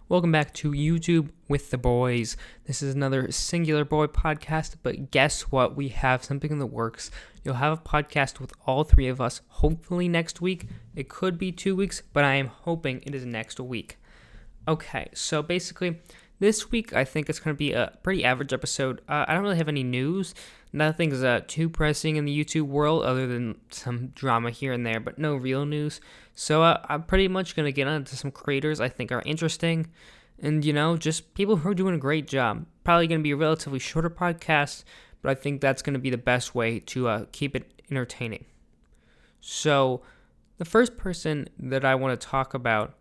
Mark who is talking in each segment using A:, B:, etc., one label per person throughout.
A: Welcome back to YouTube with the boys. This is another Singular Boy podcast, but guess what? We have something in the works. You'll have a podcast with all three of us, hopefully next week. It could be 2 weeks, but I am hoping it is next week. Okay, so basically, this week I think it's going to be a pretty average episode. I don't really have any news. Nothing's too pressing in the YouTube world other than some drama here and there, but no real news. So I'm pretty much going to get onto some creators I think are interesting and, just people who are doing a great job. Probably going to be a relatively shorter podcast, but I think that's going to be the best way to keep it entertaining. So the first person that I want to talk about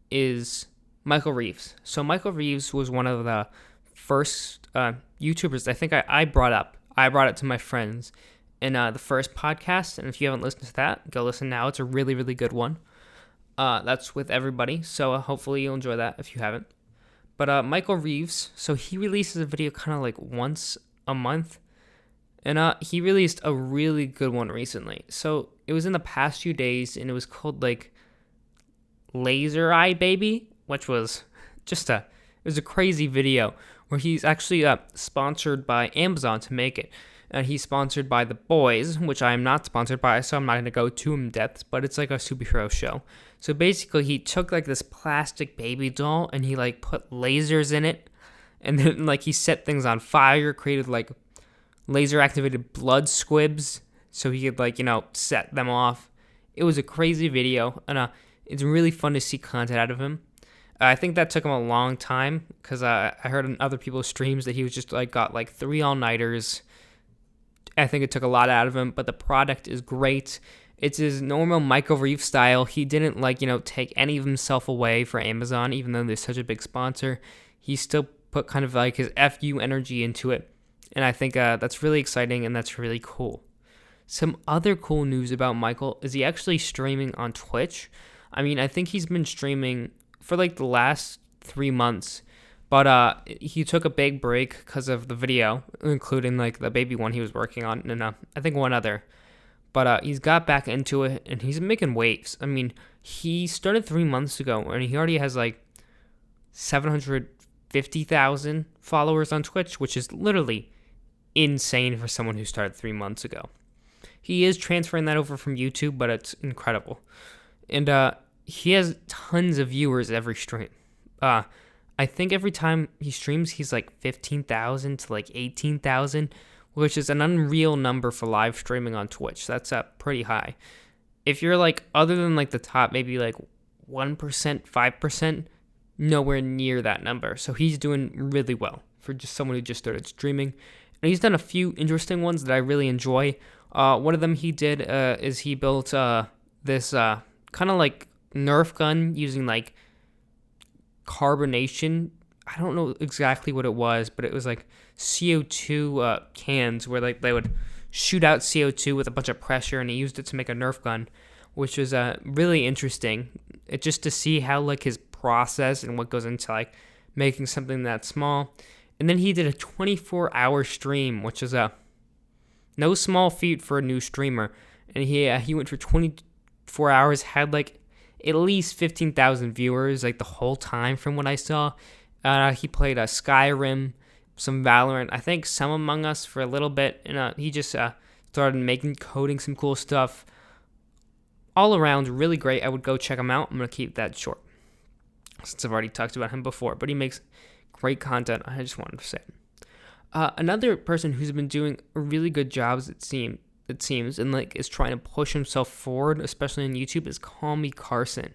A: is Michael Reeves. So Michael Reeves was one of the first YouTubers I think I brought up. I brought it to my friends in the first podcast, and if you haven't listened to that, go listen now. It's a really, really good one. That's with everybody, so hopefully you'll enjoy that if you haven't. But Michael Reeves, so he releases a video kind of like once a month, and he released a really good one recently. So it was in the past few days, and it was called like Laser Eye Baby, which was just it was a crazy video where he's actually sponsored by Amazon to make it. And he's sponsored by The Boys, which I am not sponsored by, so I'm not going to go too in depth, but it's like a superhero show. So basically, he took like this plastic baby doll and he like put lasers in it, and then like he set things on fire, created like laser activated blood squibs so he could like, set them off. It was a crazy video, and it's really fun to see content out of him. I think that took him a long time because I heard in other people's streams that he was just like got like 3 all-nighters. I think it took a lot out of him, but the product is great. It's his normal Michael Reeves style. He didn't take any of himself away for Amazon, even though they're such a big sponsor. He still put kind of like his FU energy into it, and I think that's really exciting and that's really cool. Some other cool news about Michael is he actually streaming on Twitch. I mean, I think he's been streaming for like the last 3 months, but he took a big break because of the video, including like the baby one he was working on, and I think one other. But he's got back into it, and he's making waves. I mean, he started 3 months ago, and he already has like 750,000 followers on Twitch, which is literally insane for someone who started 3 months ago. He is transferring that over from YouTube, but it's incredible. And he has tons of viewers every stream. I think every time he streams, he's like 15,000 to like 18,000, which is an unreal number for live streaming on Twitch. That's pretty high. If you're like, other than like the top, maybe like 1%, 5%, nowhere near that number. So he's doing really well for just someone who just started streaming. And he's done a few interesting ones that I really enjoy. One of them he did is he built this kind of like Nerf gun using like carbonation. I don't know exactly what it was, but it was like CO2 cans where like they would shoot out CO2 with a bunch of pressure, and he used it to make a Nerf gun, which was really interesting. It just to see how like his process and what goes into like making something that small. And then he did a 24-hour stream, which is no small feat for a new streamer. And he went for 24 hours, had like at least 15,000 viewers like the whole time from what I saw. He played Skyrim, some Valorant, I think some Among Us for a little bit, and he just started coding some cool stuff. All around, really great. I would go check him out. I'm going to keep that short since I've already talked about him before, but he makes great content. I just wanted to say. Another person who's been doing a really good job, it seems, and like is trying to push himself forward, especially on YouTube, is CallMeCarson.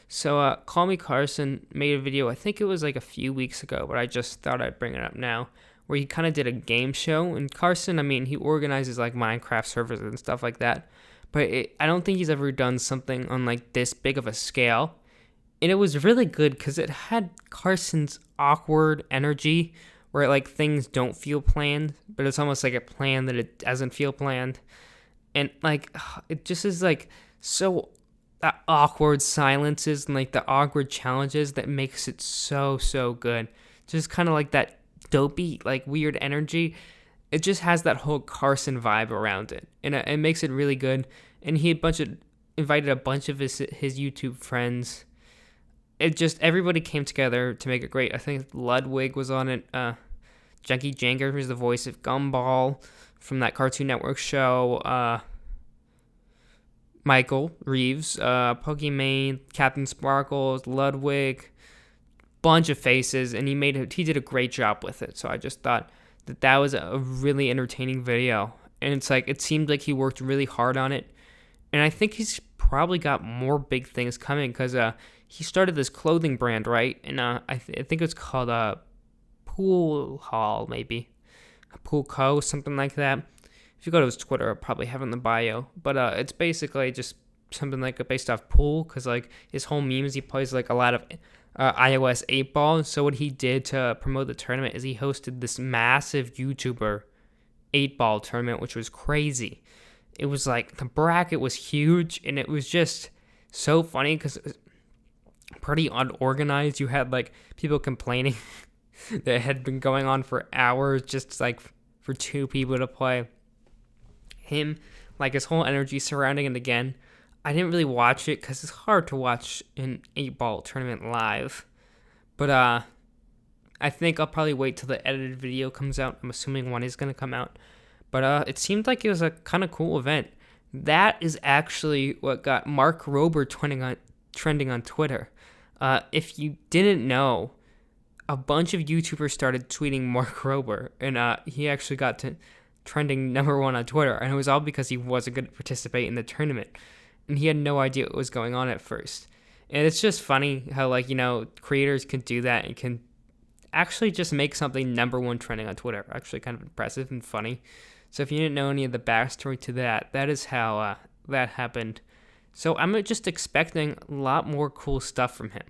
A: So CallMeCarson made a video, I think it was like a few weeks ago, but I just thought I'd bring it up now, where he kind of did a game show. And Carson, I mean, he organizes like Minecraft servers and stuff like that, but I don't think he's ever done something on like this big of a scale. And it was really good because it had Carson's awkward energy, where like things don't feel planned, but it's almost like a plan that it doesn't feel planned. And like it just is like so awkward silences and like the awkward challenges that makes it so good. Just kind of like that dopey, like weird energy. It just has that whole Carson vibe around it, and it makes it really good. And he invited a bunch of his YouTube friends. it just, everybody came together to make it great. I think Ludwig was on it. Jackie Janger, who's the voice of Gumball from that Cartoon Network show. Michael Reeves, Pokimane, Captain Sparkles, Ludwig, bunch of faces, and he did a great job with it. So I just thought that was a really entertaining video, and it's like, it seemed like he worked really hard on it, and I think he's probably got more big things coming, because he started this clothing brand, right? And I think it's called Pool Hall, maybe Pool Co, something like that. If you go to his Twitter, I'll probably have it in the bio. But it's basically just something like based off pool, because like his whole memes, he plays like a lot of iOS 8 Ball. So what he did to promote the tournament is he hosted this massive YouTuber 8 Ball tournament, which was crazy. It was like, the bracket was huge, and it was just so funny because it was pretty unorganized. You had like people complaining that it had been going on for hours, just like for two people to play. Him, like his whole energy surrounding it again. I didn't really watch it because it's hard to watch an 8 Ball tournament live. But I think I'll probably wait till the edited video comes out. I'm assuming one is going to come out. But it seemed like it was a kind of cool event. That is actually what got Mark Rober trending on Twitter. If you didn't know, a bunch of YouTubers started tweeting Mark Rober, and he actually got to trending number one on Twitter, and it was all because he wasn't going to participate in the tournament, and he had no idea what was going on at first. And it's just funny how, like, you know, creators can do that and can actually just make something number one trending on Twitter. Actually kind of impressive and funny. So if you didn't know any of the backstory to that, that is how that happened. So I'm just expecting a lot more cool stuff from him,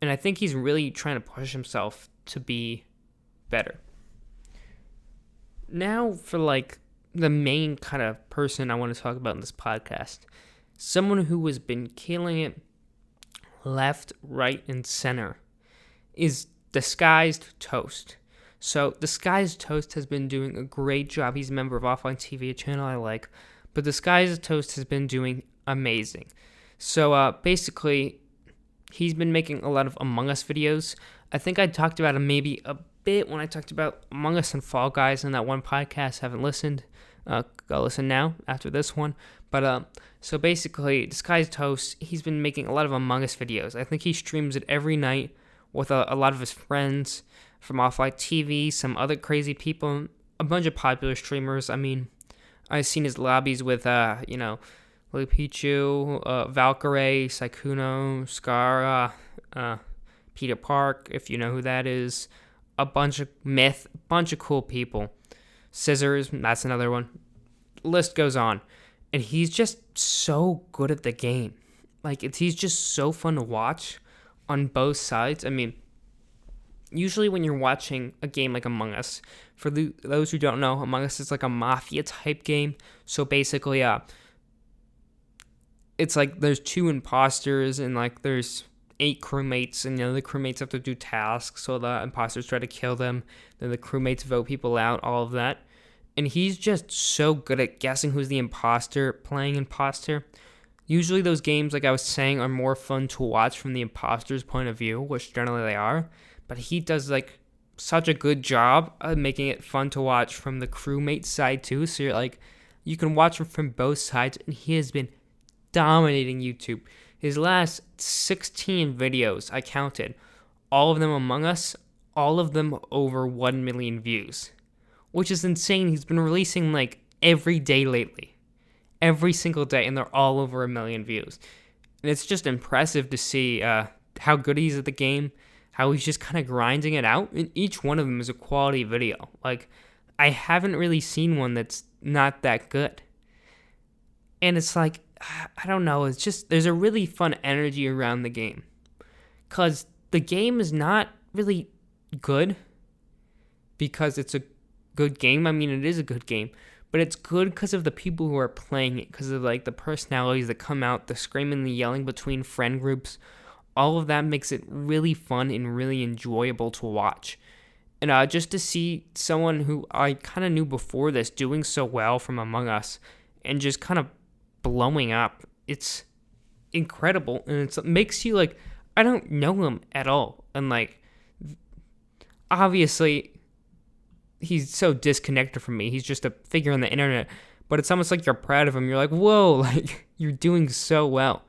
A: and I think he's really trying to push himself to be better. Now for like the main kind of person I want to talk about in this podcast. Someone who has been killing it left, right, and center is Disguised Toast. So Disguised Toast has been doing a great job. He's a member of Offline TV, a channel I like. But Disguised Toast has been doing amazing. So basically, he's been making a lot of Among Us videos. I think I talked about him maybe a bit when I talked about Among Us and Fall Guys in that one podcast. Haven't listened. Go listen now after this one. But so basically, Disguised Toast, he's been making a lot of Among Us videos. I think he streams it every night with a lot of his friends from Offline TV, some other crazy people, a bunch of popular streamers. I mean, I've seen his lobbies with Lily Pichu, Valkyrie, Saikuno, Scar, Peter Park, if you know who that is. A bunch of Myth, a bunch of cool people. Scissors, that's another one. List goes on. And he's just so good at the game. Like, he's just so fun to watch on both sides. I mean, usually when you're watching a game like Among Us, for those who don't know, Among Us is like a mafia type game. So basically, it's like there's two imposters and like there's 8 crewmates, and the crewmates have to do tasks, so the imposters try to kill them, then the crewmates vote people out, all of that. And he's just so good at guessing who's the imposter, playing imposter. Usually those games, like I was saying, are more fun to watch from the imposter's point of view, which generally they are, but he does like such a good job of making it fun to watch from the crewmate side too, so you're like, you can watch him from both sides, and he has been dominating YouTube. His last 16 videos, I counted, all of them Among Us, all of them over 1 million views, which is insane. He's been releasing like every day lately, every single day, and they're all over 1 million views. And it's just impressive to see how good he is at the game, how he's just kind of grinding it out, and each one of them is a quality video. Like, I haven't really seen one that's not that good. And it's like, I don't know, it's just, there's a really fun energy around the game. Because the game is not really good because it's a good game. I mean, it is a good game, but it's good because of the people who are playing it, because of like the personalities that come out, the screaming, the yelling between friend groups. All of that makes it really fun and really enjoyable to watch. And just to see someone who I kind of knew before this doing so well from Among Us and just kind of blowing up, it's incredible. And it makes you like, I don't know him at all. And like, obviously, he's so disconnected from me. He's just a figure on the internet. But it's almost like you're proud of him. You're like, whoa, like, you're doing so well.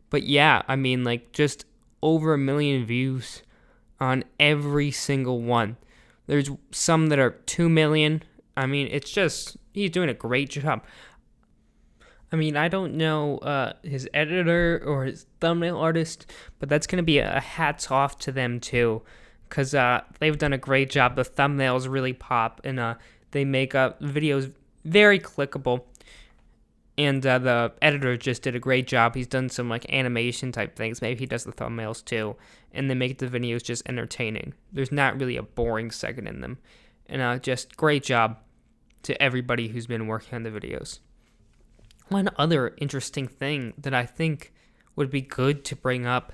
A: But yeah, I mean, like, just over 1 million views on every single one. There's some that are 2 million. I mean, it's just, he's doing a great job. I mean, I don't know his editor or his thumbnail artist, but that's going to be a hats off to them too, because they've done a great job. The thumbnails really pop, and they make videos very clickable. And the editor just did a great job. He's done some like animation type things. Maybe he does the thumbnails too, and they make the videos just entertaining. There's not really a boring second in them, and just great job to everybody who's been working on the videos. One other interesting thing that I think would be good to bring up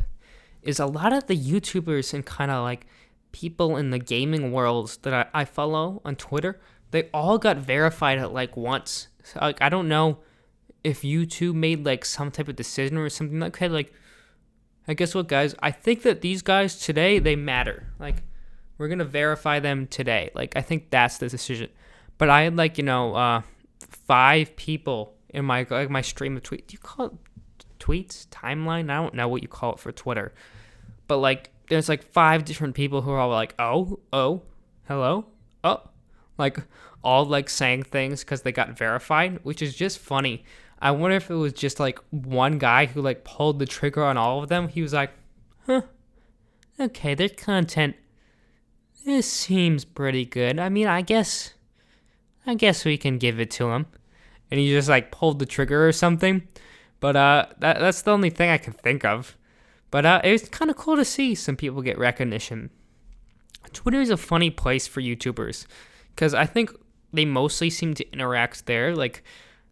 A: is a lot of the YouTubers and kind of like people in the gaming worlds that I follow on Twitter, they all got verified at like once. So, like, I don't know if YouTube made like some type of decision or something like that. Like, I guess what, guys, I think that these guys today, they matter. Like, we're going to verify them today. Like, I think that's the decision. But I had like, 5 people in my stream of tweets. Do you call it tweets? Timeline? I don't know what you call it for Twitter. But like, there's like 5 different people who are all like, oh, hello, oh. Like, all like saying things because they got verified, which is just funny. I wonder if it was just like one guy who like pulled the trigger on all of them. He was like, okay, their content, this seems pretty good. I mean, I guess we can give it to him. And he just like pulled the trigger or something. But that's the only thing I can think of. But it was kind of cool to see some people get recognition. Twitter is a funny place for YouTubers, because I think they mostly seem to interact there. Like,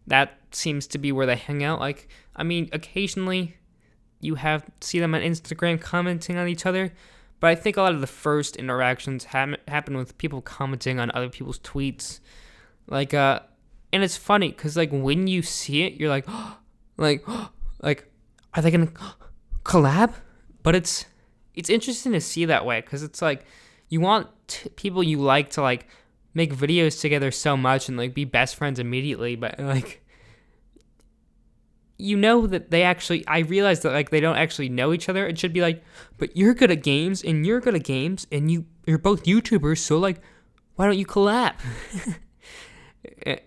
A: that seems to be where they hang out. Like, I mean, occasionally you see them on Instagram commenting on each other, but I think a lot of the first interactions happen with people commenting on other people's tweets. Like, and it's funny because like when you see it, you're like, like, are they gonna collab? But it's interesting to see that way, because it's like you want people you like to like make videos together so much and like be best friends immediately, but like, that I realize that like they don't actually know each other. It should be like, but you're good at games and you're good at games and you're both YouTubers, so like, why don't you collab?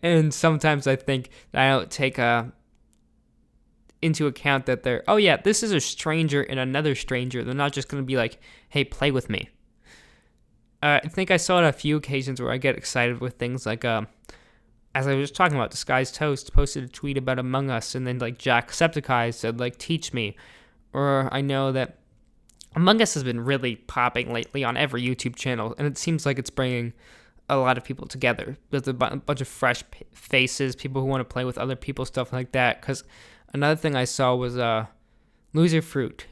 A: And sometimes I think I don't take into account that this is a stranger and another stranger. They're not just going to be like, hey, play with me. I think I saw it on a few occasions where I get excited with things like, as I was talking about, Disguised Toast posted a tweet about Among Us, and then like Jacksepticeye said like, teach me. Or I know that Among Us has been really popping lately on every YouTube channel, and it seems like it's bringing a lot of people together. There's a bunch of fresh faces, people who want to play with other people, stuff like that. Because another thing I saw was Loser Fruit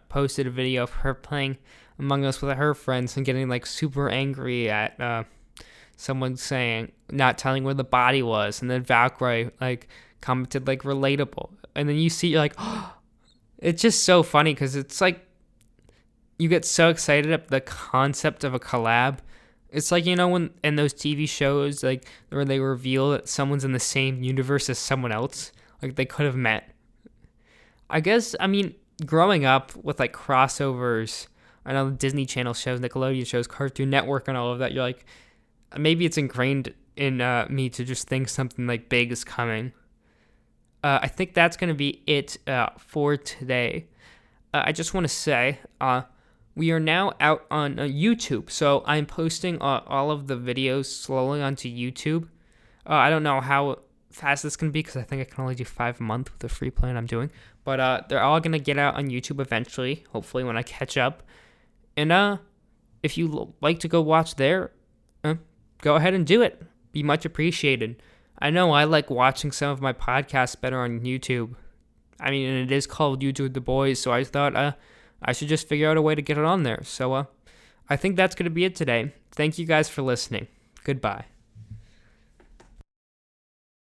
A: posted a video of her playing Among Us with her friends and getting like super angry at someone saying, not telling where the body was, and then Valkyrie like commented like relatable, and then you see, you're like, oh, it's just so funny because it's like you get so excited at the concept of a collab. It's like, when in those TV shows, like, where they reveal that someone's in the same universe as someone else, like, they could have met. I guess, I mean, growing up with, like, crossovers, I know the Disney Channel shows, Nickelodeon shows, Cartoon Network, and all of that, you're like, maybe it's ingrained in me to just think something, like, big is coming. I think that's going to be it for today. I just want to say, we are now out on YouTube, so I'm posting all of the videos slowly onto YouTube. I don't know how fast this can be, because I think I can only do 5 a month with the free plan I'm doing. But they're all going to get out on YouTube eventually, hopefully when I catch up. And if you like to go watch there, go ahead and do it. Be much appreciated. I know I like watching some of my podcasts better on YouTube. I mean, and it is called YouTube with the Boys, so I thought I should just figure out a way to get it on there. So I think that's going to be it today. Thank you guys for listening. Goodbye.